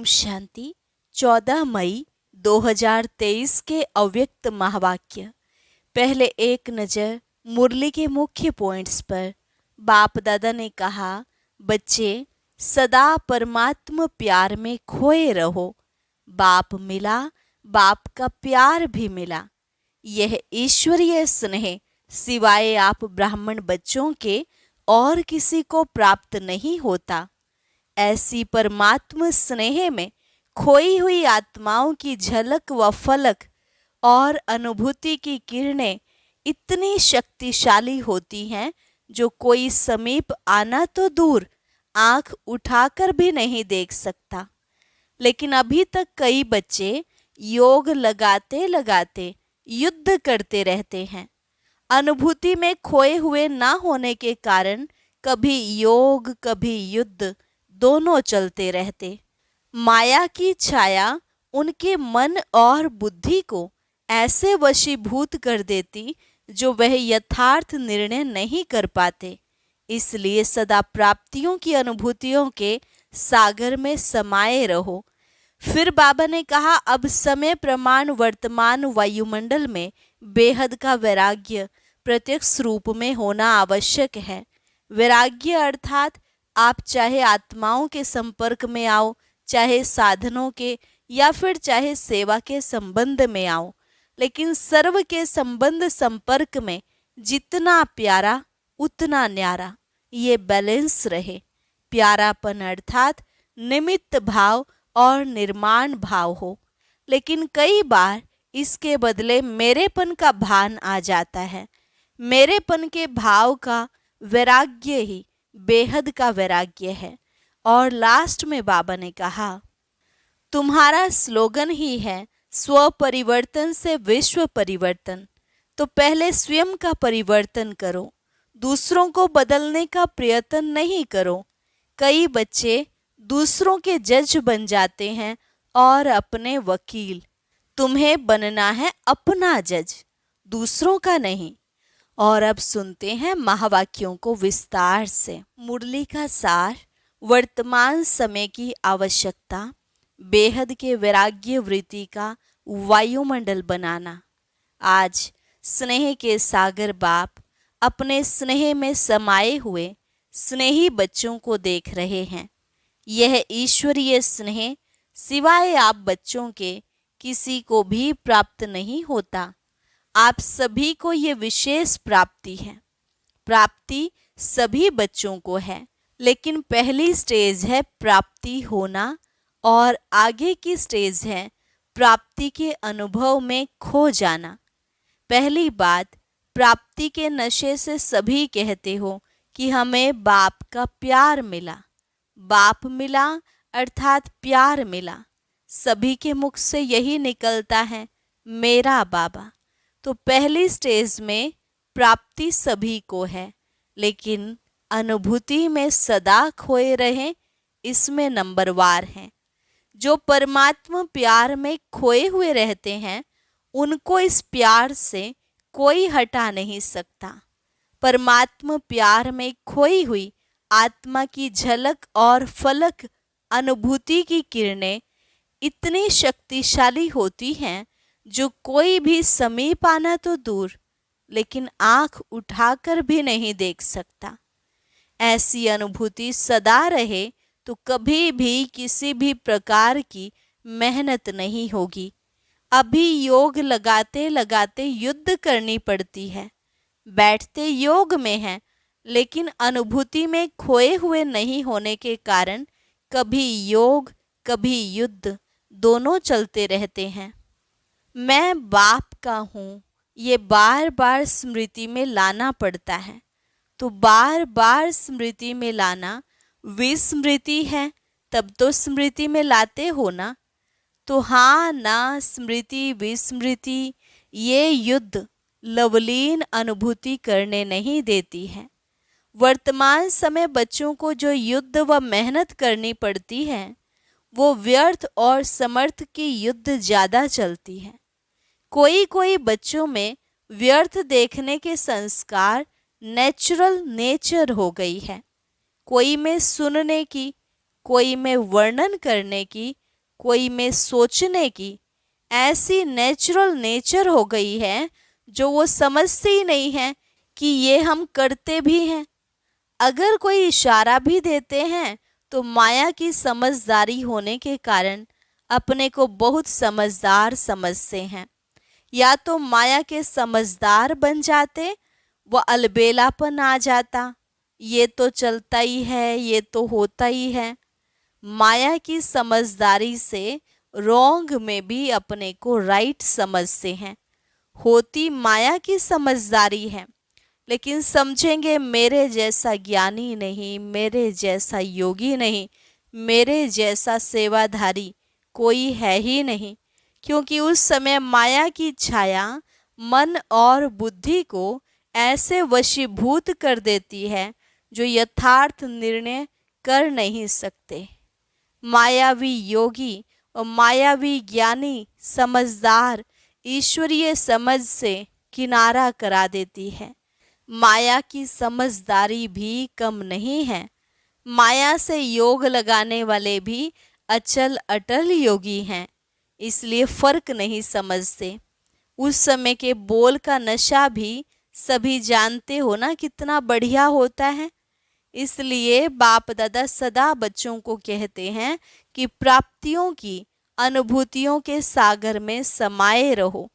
शांति। 14 मई 2023 के अव्यक्त महावाक्य। पहले एक नज़र मुरली के मुख्य पॉइंट्स पर। बाप दादा ने कहा, बच्चे सदा परमात्मा प्यार में खोए रहो। बाप मिला, बाप का प्यार भी मिला। यह ईश्वरीय स्नेह सिवाय आप ब्राह्मण बच्चों के और किसी को प्राप्त नहीं होता। ऐसी परमात्मा स्नेह में खोई हुई आत्माओं की झलक व फलक और अनुभूति की किरणें इतनी शक्तिशाली होती हैं जो कोई समीप आना तो दूर आंख उठाकर भी नहीं देख सकता। लेकिन अभी तक कई बच्चे योग लगाते लगाते युद्ध करते रहते हैं। अनुभूति में खोए हुए ना होने के कारण कभी योग कभी युद्ध दोनों चलते रहते। माया की छाया उनके मन और बुद्धि को ऐसे वशीभूत कर देती जो वह यथार्थ निर्णय नहीं कर पाते। इसलिए सदा प्राप्तियों की अनुभूतियों के सागर में समाये रहो। फिर बाबा ने कहा, अब समय प्रमाण वर्तमान वायुमंडल में बेहद का वैराग्य प्रत्यक्ष रूप में होना आवश्यक है। वैराग्य अर्थात आप चाहे आत्माओं के संपर्क में आओ, चाहे साधनों के, या फिर चाहे सेवा के संबंध में आओ, लेकिन सर्व के संबंध संपर्क में जितना प्यारा उतना न्यारा, ये बैलेंस रहे। प्यारापन अर्थात निमित्त भाव और निर्माण भाव हो, लेकिन कई बार इसके बदले मेरेपन का भान आ जाता है। मेरेपन के भाव का वैराग्य ही बेहद का वैराग्य है। और लास्ट में बाबा ने कहा, तुम्हारा स्लोगन ही है स्व परिवर्तन से विश्व परिवर्तन। तो पहले स्वयं का परिवर्तन करो, दूसरों को बदलने का प्रयत्न नहीं करो। कई बच्चे दूसरों के जज बन जाते हैं और अपने वकील। तुम्हें बनना है अपना जज, दूसरों का नहीं। और अब सुनते हैं महावाक्यों को विस्तार से। मुरली का सार, वर्तमान समय की आवश्यकता, बेहद के वैराग्य वृत्ति का वायुमंडल बनाना। आज स्नेह के सागर बाप अपने स्नेह में समाये हुए स्नेही बच्चों को देख रहे हैं। यह ईश्वरीय स्नेह सिवाय आप बच्चों के किसी को भी प्राप्त नहीं होता। आप सभी को ये विशेष प्राप्ति है। प्राप्ति सभी बच्चों को है, लेकिन पहली स्टेज है प्राप्ति होना और आगे की स्टेज है प्राप्ति के अनुभव में खो जाना। पहली बात, प्राप्ति के नशे से सभी कहते हो कि हमें बाप का प्यार मिला। बाप मिला अर्थात प्यार मिला। सभी के मुख से यही निकलता है, मेरा बाबा। तो पहली स्टेज में प्राप्ति सभी को है, लेकिन अनुभूति में सदा खोए रहें, इसमें नंबरवार हैं। जो परमात्मा प्यार में खोए हुए रहते हैं, उनको इस प्यार से कोई हटा नहीं सकता। परमात्मा प्यार में खोई हुई आत्मा की झलक और फलक अनुभूति की किरणें इतनी शक्तिशाली होती हैं जो कोई भी समीप आना तो दूर, लेकिन आंख उठाकर भी नहीं देख सकता। ऐसी अनुभूति सदा रहे तो कभी भी किसी भी प्रकार की मेहनत नहीं होगी। अभी योग लगाते लगाते युद्ध करनी पड़ती है। बैठते योग में हैं, लेकिन अनुभूति में खोए हुए नहीं होने के कारण कभी योग कभी युद्ध दोनों चलते रहते हैं। मैं बाप का हूँ, ये बार बार स्मृति में लाना पड़ता है। तो बार बार स्मृति में लाना विस्मृति है, तब तो स्मृति में लाते हो ना। तो हाँ ना, स्मृति विस्मृति ये युद्ध लवलीन अनुभूति करने नहीं देती है। वर्तमान समय बच्चों को जो युद्ध व मेहनत करनी पड़ती है, वो व्यर्थ और समर्थ की युद्ध ज़्यादा चलती है। कोई कोई बच्चों में व्यर्थ देखने के संस्कार नेचुरल नेचर हो गई है। कोई में सुनने की, कोई में वर्णन करने की, कोई में सोचने की ऐसी नेचुरल नेचर हो गई है जो वो समझते ही नहीं है कि ये हम करते भी हैं। अगर कोई इशारा भी देते हैं तो माया की समझदारी होने के कारण अपने को बहुत समझदार समझते हैं। या तो माया के समझदार बन जाते, वो अलबेलापन आ जाता, ये तो चलता ही है, ये तो होता ही है। माया की समझदारी से रोंग में भी अपने को राइट समझते हैं। होती माया की समझदारी है, लेकिन समझेंगे मेरे जैसा ज्ञानी नहीं, मेरे जैसा योगी नहीं, मेरे जैसा सेवाधारी कोई है ही नहीं। क्योंकि उस समय माया की छाया मन और बुद्धि को ऐसे वशीभूत कर देती है जो यथार्थ निर्णय कर नहीं सकते। मायावी योगी और मायावी ज्ञानी समझदार ईश्वरीय समझ से किनारा करा देती है। माया की समझदारी भी कम नहीं है। माया से योग लगाने वाले भी अचल अटल योगी हैं, इसलिए फर्क नहीं समझते। उस समय के बोल का नशा भी सभी जानते हो ना कितना बढ़िया होता है। इसलिए बाप दादा सदा बच्चों को कहते हैं कि प्राप्तियों की अनुभूतियों के सागर में समाये रहो।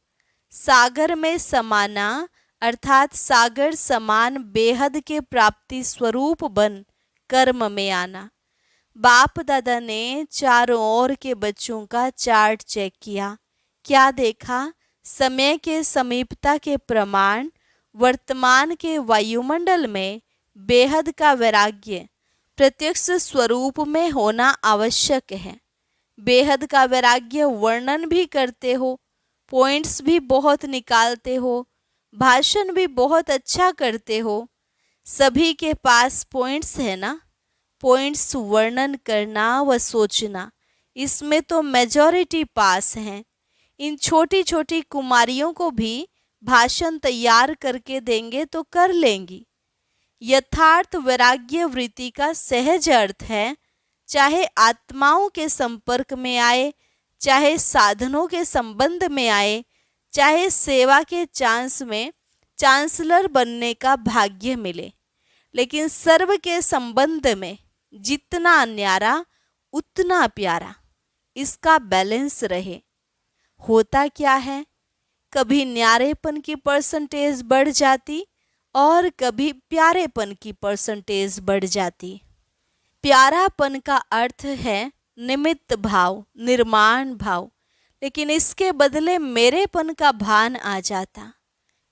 सागर में समाना अर्थात सागर समान बेहद के प्राप्ति स्वरूप बन कर्म में आना। बाप दादा ने चारों ओर के बच्चों का चार्ट चेक किया। क्या देखा? समय के समीपता के प्रमाण वर्तमान के वायुमंडल में बेहद का वैराग्य प्रत्यक्ष स्वरूप में होना आवश्यक है। बेहद का वैराग्य वर्णन भी करते हो, पॉइंट्स भी बहुत निकालते हो, भाषण भी बहुत अच्छा करते हो। सभी के पास पॉइंट्स है ना। पॉइंट्स वर्णन करना व सोचना, इसमें तो मेजॉरिटी पास हैं। इन छोटी छोटी कुमारियों को भी भाषण तैयार करके देंगे तो कर लेंगी। यथार्थ वैराग्य वृत्ति का सहज अर्थ है, चाहे आत्माओं के संपर्क में आए, चाहे साधनों के संबंध में आए, चाहे सेवा के चांस में चांसलर बनने का भाग्य मिले, लेकिन सर्व के संबंध में जितना न्यारा उतना प्यारा, इसका बैलेंस रहे। होता क्या है, कभी न्यारेपन की परसेंटेज बढ़ जाती और कभी प्यारेपन की परसेंटेज बढ़ जाती। प्यारापन का अर्थ है निमित्त भाव, निर्माण भाव, लेकिन इसके बदले मेरेपन का भान आ जाता।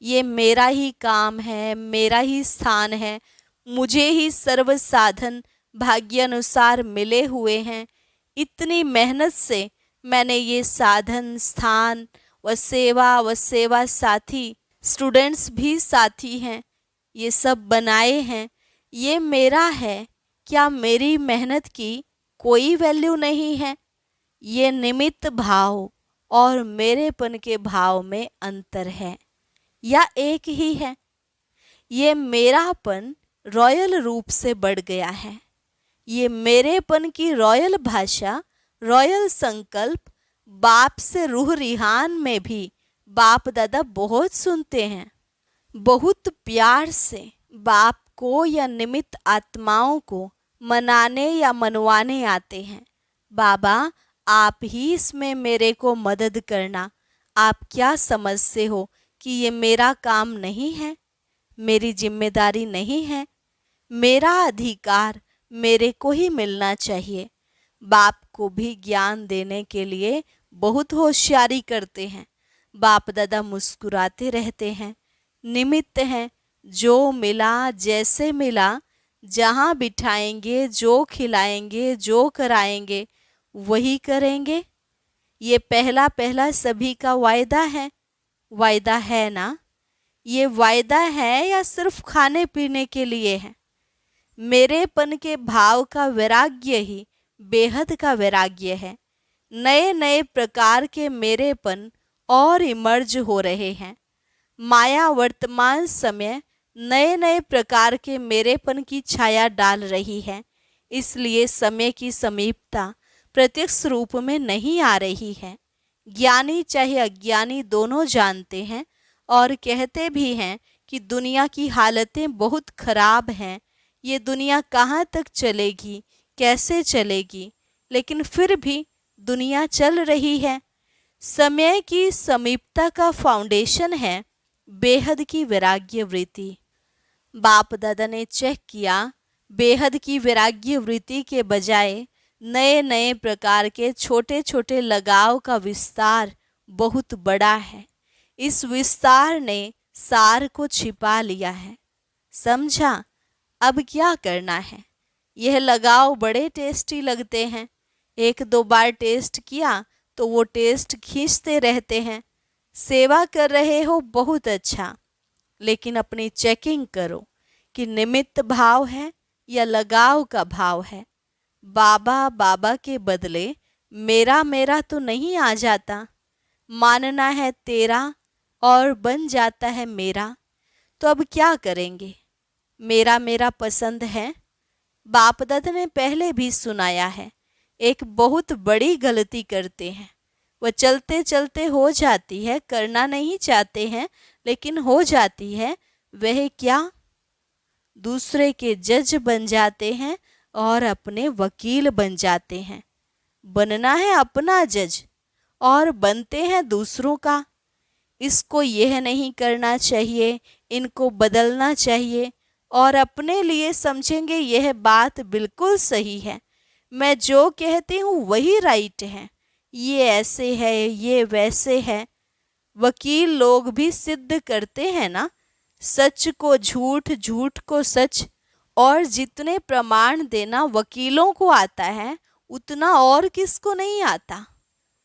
ये मेरा ही काम है, मेरा ही स्थान है, मुझे ही सर्व साधन भाग्यानुसार मिले हुए हैं। इतनी मेहनत से मैंने ये साधन, स्थान व सेवा साथी, स्टूडेंट्स भी साथी हैं, ये सब बनाए हैं, ये मेरा है। क्या मेरी मेहनत की कोई वैल्यू नहीं है? ये निमित्त भाव और मेरेपन के भाव में अंतर है या एक ही है? ये मेरापन रॉयल रूप से बढ़ गया है। ये मेरेपन की रॉयल भाषा, रॉयल संकल्प बाप से रूह रिहान में भी बाप दादा बहुत सुनते हैं। बहुत प्यार से बाप को या निमित्त आत्माओं को मनाने या मनवाने आते हैं। बाबा आप ही इसमें मेरे को मदद करना। आप क्या समझते हो कि ये मेरा काम नहीं है, मेरी जिम्मेदारी नहीं है, मेरा अधिकार मेरे को ही मिलना चाहिए। बाप को भी ज्ञान देने के लिए बहुत होशियारी करते हैं। बाप दादा मुस्कुराते रहते हैं। निमित्त हैं, जो मिला जैसे मिला, जहाँ बिठाएंगे, जो खिलाएंगे, जो कराएंगे वही करेंगे। ये पहला पहला सभी का वायदा है। वायदा है ना? ये वायदा है या सिर्फ खाने पीने के लिए है? मेरेपन के भाव का वैराग्य ही बेहद का वैराग्य है। नए नए प्रकार के मेरेपन और इमर्ज हो रहे हैं। माया वर्तमान समय नए नए प्रकार के मेरेपन की छाया डाल रही है। इसलिए समय की समीपता प्रत्यक्ष रूप में नहीं आ रही है। ज्ञानी चाहे अज्ञानी दोनों जानते हैं और कहते भी हैं कि दुनिया की हालतें बहुत खराब हैं, ये दुनिया कहाँ तक चलेगी, कैसे चलेगी, लेकिन फिर भी दुनिया चल रही है। समय की समीपता का फाउंडेशन है बेहद की वैराग्य वृत्ति। बाप दादा ने चेक किया, बेहद की वैराग्य वृत्ति के बजाय नए नए प्रकार के छोटे छोटे लगाव का विस्तार बहुत बड़ा है। इस विस्तार ने सार को छिपा लिया है। समझा? अब क्या करना है? यह लगाव बड़े टेस्टी लगते हैं। एक दो बार टेस्ट किया तो वो टेस्ट खींचते रहते हैं। सेवा कर रहे हो, बहुत अच्छा, लेकिन अपनी चेकिंग करो कि निमित्त भाव है या लगाव का भाव है। बाबा बाबा के बदले मेरा मेरा तो नहीं आ जाता। मानना है तेरा और बन जाता है मेरा। तो अब क्या करेंगे? मेरा मेरा पसंद है। बाप दादा ने पहले भी सुनाया है, एक बहुत बड़ी गलती करते हैं। वह चलते चलते हो जाती है, करना नहीं चाहते हैं लेकिन हो जाती है। वह क्या? दूसरे के जज बन जाते हैं और अपने वकील बन जाते हैं। बनना है अपना जज और बनते हैं दूसरों का। इसको यह नहीं करना चाहिए, इनको बदलना चाहिए, और अपने लिए समझेंगे यह बात बिल्कुल सही है, मैं जो कहती हूँ वही राइट है, ये ऐसे है, ये वैसे है। वकील लोग भी सिद्ध करते हैं ना, सच को झूठ, झूठ को सच। और जितने प्रमाण देना वकीलों को आता है उतना और किसको नहीं आता।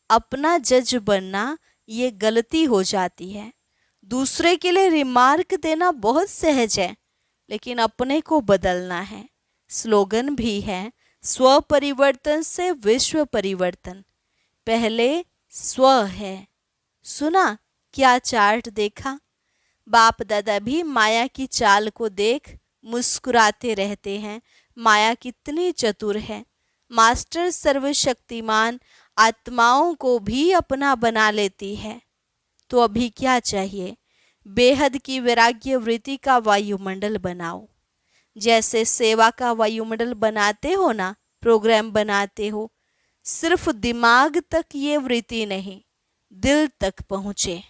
अपना जज बनना ये गलती हो जाती है। दूसरे के लिए रिमार्क देना बहुत सहज है, लेकिन अपने को बदलना है। स्लोगन भी है, स्व परिवर्तन से विश्व परिवर्तन। पहले स्व है। सुना क्या चार्ट देखा? बाप दादा भी माया की चाल को देख मुस्कुराते रहते हैं। माया कितनी चतुर है। मास्टर सर्वशक्तिमान आत्माओं को भी अपना बना लेती है। तो अभी क्या चाहिए? बेहद की वैराग्य वृत्ति का वायुमंडल बनाओ। जैसे सेवा का वायुमंडल बनाते हो ना, प्रोग्राम बनाते हो, सिर्फ दिमाग तक ये वृत्ति नहीं, दिल तक पहुँचे।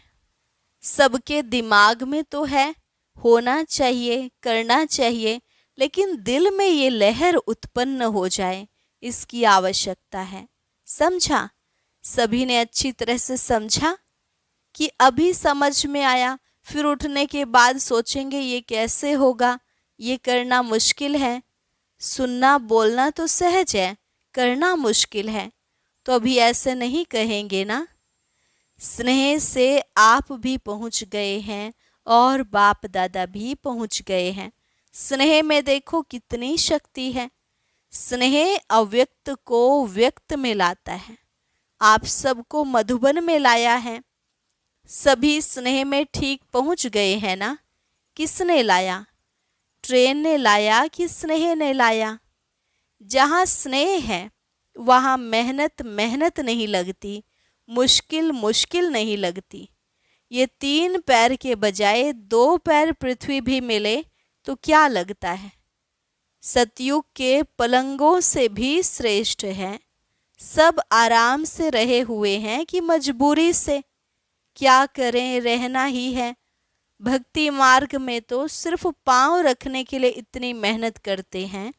सबके दिमाग में तो है, होना चाहिए, करना चाहिए, लेकिन दिल में ये लहर उत्पन्न हो जाए, इसकी आवश्यकता है। समझा? सभी ने अच्छी तरह से समझा कि अभी समझ में आया, फिर उठने के बाद सोचेंगे ये कैसे होगा, ये करना मुश्किल है। सुनना बोलना तो सहज है, करना मुश्किल है। तो अभी ऐसे नहीं कहेंगे ना। स्नेह से आप भी पहुंच गए हैं और बाप दादा भी पहुंच गए हैं। स्नेह में देखो कितनी शक्ति है। स्नेह अव्यक्त को व्यक्त में लाता है। आप सबको मधुबन में लाया है। सभी स्नेह में ठीक पहुंच गए हैं ना। किसने लाया? ट्रेन ने लाया कि स्नेह ने लाया? जहाँ स्नेह है वहाँ मेहनत मेहनत नहीं लगती, मुश्किल मुश्किल नहीं लगती। ये 3 पैर के बजाय 2 पैर पृथ्वी भी मिले तो क्या लगता है? सतयुग के पलंगों से भी श्रेष्ठ है। सब आराम से रहे हुए हैं कि मजबूरी से? क्या करें, रहना ही है। भक्ति मार्ग में तो सिर्फ पांव रखने के लिए इतनी मेहनत करते हैं।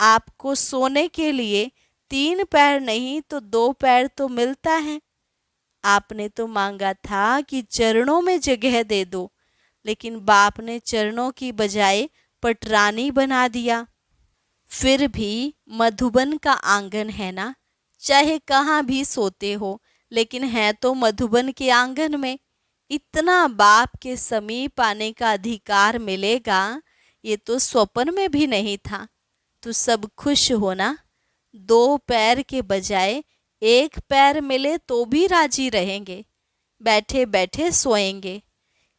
आपको सोने के लिए 3 पैर नहीं तो 2 पैर तो मिलता है। आपने तो मांगा था कि चरणों में जगह दे दो, लेकिन बाप ने चरणों की बजाय पटरानी बना दिया। फिर भी मधुबन का आंगन है ना, चाहे कहाँ भी सोते हो, लेकिन है तो मधुबन के आंगन में। इतना बाप के समीप आने का अधिकार मिलेगा, ये तो स्वप्न में भी नहीं था। तो सब खुश हो ना। 2 पैर के बजाय 1 पैर मिले तो भी राजी रहेंगे। बैठे बैठे सोएंगे।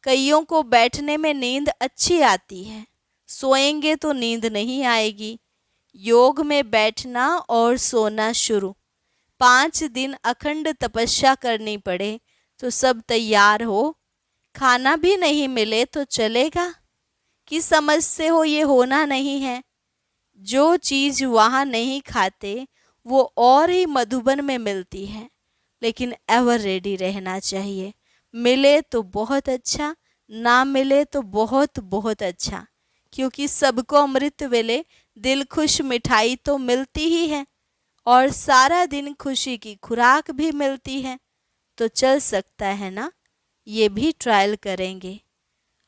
कईयों को बैठने में नींद अच्छी आती है, सोएंगे तो नींद नहीं आएगी। योग में बैठना और सोना शुरू। 5 दिन अखंड तपस्या करनी पड़े तो सब तैयार हो, खाना भी नहीं मिले तो चलेगा? कि समझ से हो ये होना नहीं है। जो चीज़ वहाँ नहीं खाते वो और ही मधुबन में मिलती है, लेकिन एवर रेडी रहना चाहिए। मिले तो बहुत अच्छा, ना मिले तो बहुत बहुत अच्छा, क्योंकि सबको अमृत वेले दिल खुश मिठाई तो मिलती ही है और सारा दिन खुशी की खुराक भी मिलती है। तो चल सकता है ना? ये भी ट्रायल करेंगे।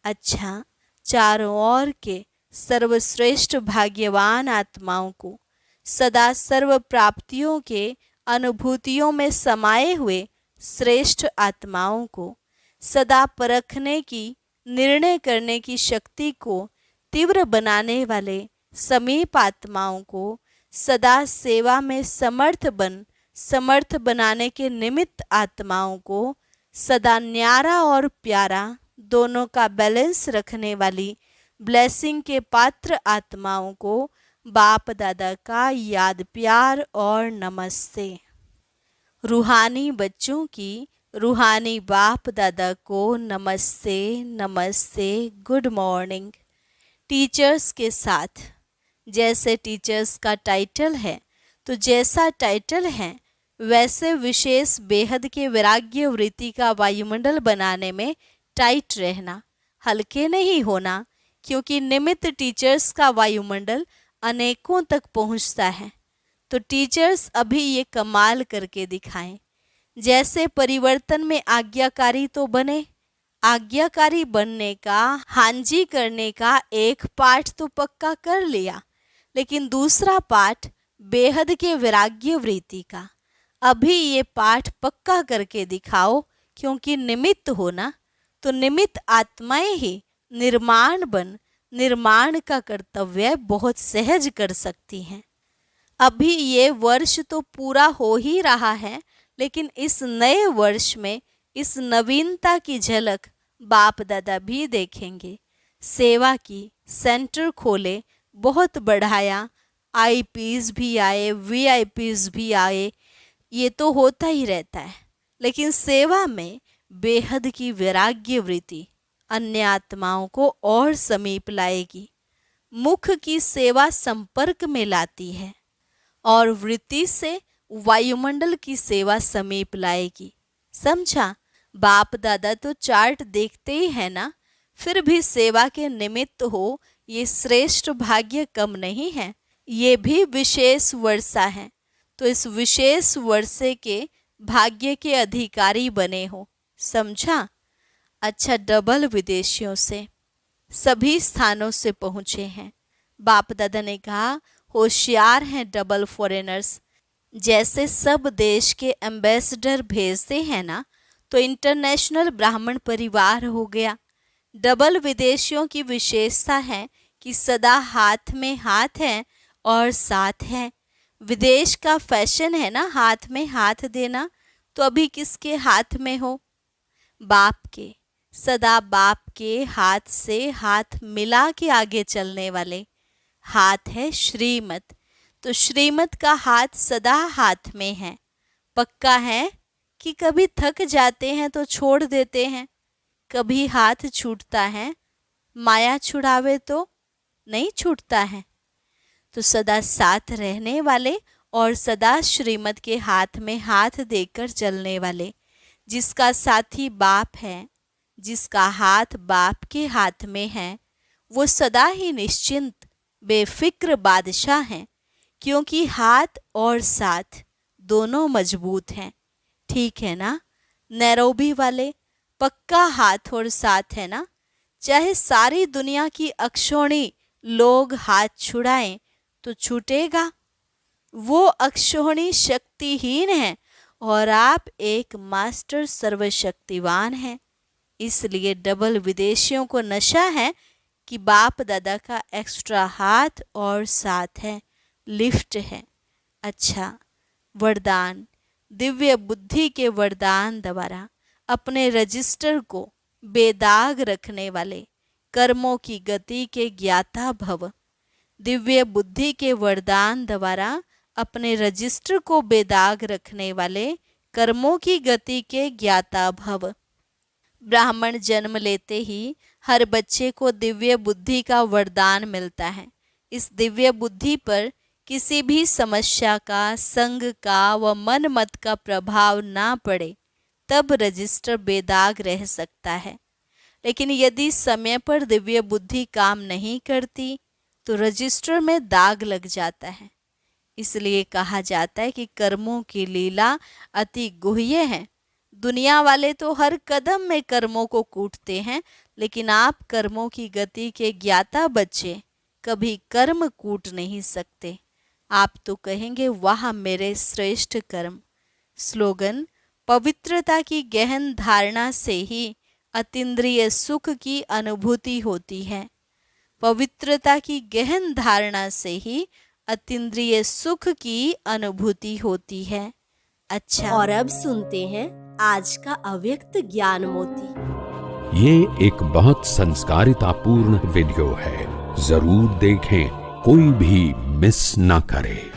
अच्छा, चारों ओर के सर्वश्रेष्ठ भाग्यवान आत्माओं को, सदा सर्व प्राप्तियों के अनुभूतियों में समाये हुए श्रेष्ठ आत्माओं को, सदा परखने की, निर्णय करने की शक्ति को तीव्र बनाने वाले समीप आत्माओं को, सदा सेवा में समर्थ बनाने के निमित्त आत्माओं को, सदा न्यारा और प्यारा दोनों का बैलेंस रखने वाली ब्लेसिंग के पात्र आत्माओं को बाप दादा का याद प्यार और नमस्ते। रूहानी बच्चों की रूहानी बाप दादा को नमस्ते नमस्ते, गुड मॉर्निंग। टीचर्स के साथ, जैसे टीचर्स का टाइटल है तो जैसा टाइटल है वैसे विशेष बेहद के वैराग्य वृत्ति का वायुमंडल बनाने में टाइट रहना, हल्के नहीं होना, क्योंकि निमित्त टीचर्स का वायुमंडल अनेकों तक पहुंचता है। तो टीचर्स अभी ये कमाल करके दिखाएं। जैसे परिवर्तन में आज्ञाकारी तो बने, आज्ञाकारी बनने का, हांजी करने का एक पाठ तो पक्का कर लिया, लेकिन दूसरा पाठ बेहद के वैराग्य वृत्ति का, अभी ये पाठ पक्का करके दिखाओ, क्योंकि निमित्त हो ना, तो निमित्त आत्माएं ही निर्माण का कर्तव्य बहुत सहज कर सकती हैं। अभी ये वर्ष तो पूरा हो ही रहा है, लेकिन इस नए वर्ष में इस नवीनता की झलक बाप दादा भी देखेंगे। सेवा की सेंटर खोले, बहुत बढ़ाया, आईपीज भी आए, वीआईपीज भी आए, ये तो होता ही रहता है, लेकिन सेवा में बेहद की वैराग्य वृत्ति अन्य आत्माओं को और समीप लाएगी। मुख की सेवा संपर्क में लाती है और वृत्ति से वायुमंडल की सेवा समीप लाएगी। समझा? बाप दादा तो चार्ट देखते ही है ना, फिर भी सेवा के निमित्त हो, ये श्रेष्ठ भाग्य कम नहीं है, ये भी विशेष वर्षा है। तो इस विशेष वर्षे के भाग्य के अधिकारी बने हो। समझा? अच्छा, डबल विदेशियों से सभी स्थानों से पहुँचे हैं। बाप दादा ने कहा होशियार हैं डबल फॉरेनर्स। जैसे सब देश के एम्बेसडर भेजते हैं ना, तो इंटरनेशनल ब्राह्मण परिवार हो गया। डबल विदेशियों की विशेषता है कि सदा हाथ में हाथ है और साथ है। विदेश का फैशन है ना हाथ में हाथ देना, तो अभी किसके हाथ में हो? बाप के। सदा बाप के हाथ से हाथ मिला के आगे चलने वाले हाथ है श्रीमत। तो श्रीमत का हाथ सदा हाथ में है। पक्का है कि कभी थक जाते हैं तो छोड़ देते हैं, कभी हाथ छूटता है, माया छुड़ावे तो नहीं छूटता है। तो सदा साथ रहने वाले और सदा श्रीमत के हाथ में हाथ देकर चलने वाले, जिसका साथी बाप है, जिसका हाथ बाप के हाथ में है, वो सदा ही निश्चिंत बेफिक्र बादशाह हैं, क्योंकि हाथ और साथ दोनों मजबूत हैं। ठीक है ना? नैरोबी वाले पक्का हाथ और साथ है ना? चाहे सारी दुनिया की अक्षौणी लोग हाथ छुड़ाएं तो छूटेगा। वो अक्षौणी शक्तिहीन है और आप एक मास्टर सर्वशक्तिवान हैं। इसलिए डबल विदेशियों को नशा है कि बाप दादा का एक्स्ट्रा हाथ और साथ है, लिफ्ट है। अच्छा, वरदान दिव्य बुद्धि के वरदान द्वारा अपने रजिस्टर को बेदाग रखने वाले, कर्मों की गति के ज्ञाता भव। दिव्य बुद्धि के वरदान द्वारा अपने रजिस्टर को बेदाग रखने वाले कर्मों की गति के ज्ञाता भव। ब्राह्मण जन्म लेते ही हर बच्चे को दिव्य बुद्धि का वरदान मिलता है। इस दिव्य बुद्धि पर किसी भी समस्या का, संग का व मन मत का प्रभाव ना पड़े, तब रजिस्टर बेदाग रह सकता है। लेकिन यदि समय पर दिव्य बुद्धि काम नहीं करती तो रजिस्टर में दाग लग जाता है। इसलिए कहा जाता है कि कर्मों की लीला अति गुह्य है। दुनिया वाले तो हर कदम में कर्मों को कूटते हैं, लेकिन आप कर्मों की गति के ज्ञाता बच्चे कभी कर्म कूट नहीं सकते। आप तो कहेंगे, वाह मेरे श्रेष्ठ कर्म। स्लोगन: पवित्रता की गहन धारणा से ही अतीन्द्रिय सुख की अनुभूति होती है। पवित्रता की गहन धारणा से ही अतीन्द्रिय सुख की अनुभूति होती है। अच्छा, और अब सुनते हैं आज का अव्यक्त ज्ञान मोती। ये एक बहुत संस्कारितापूर्ण वीडियो है, जरूर देखें, कोई भी मिस ना करे।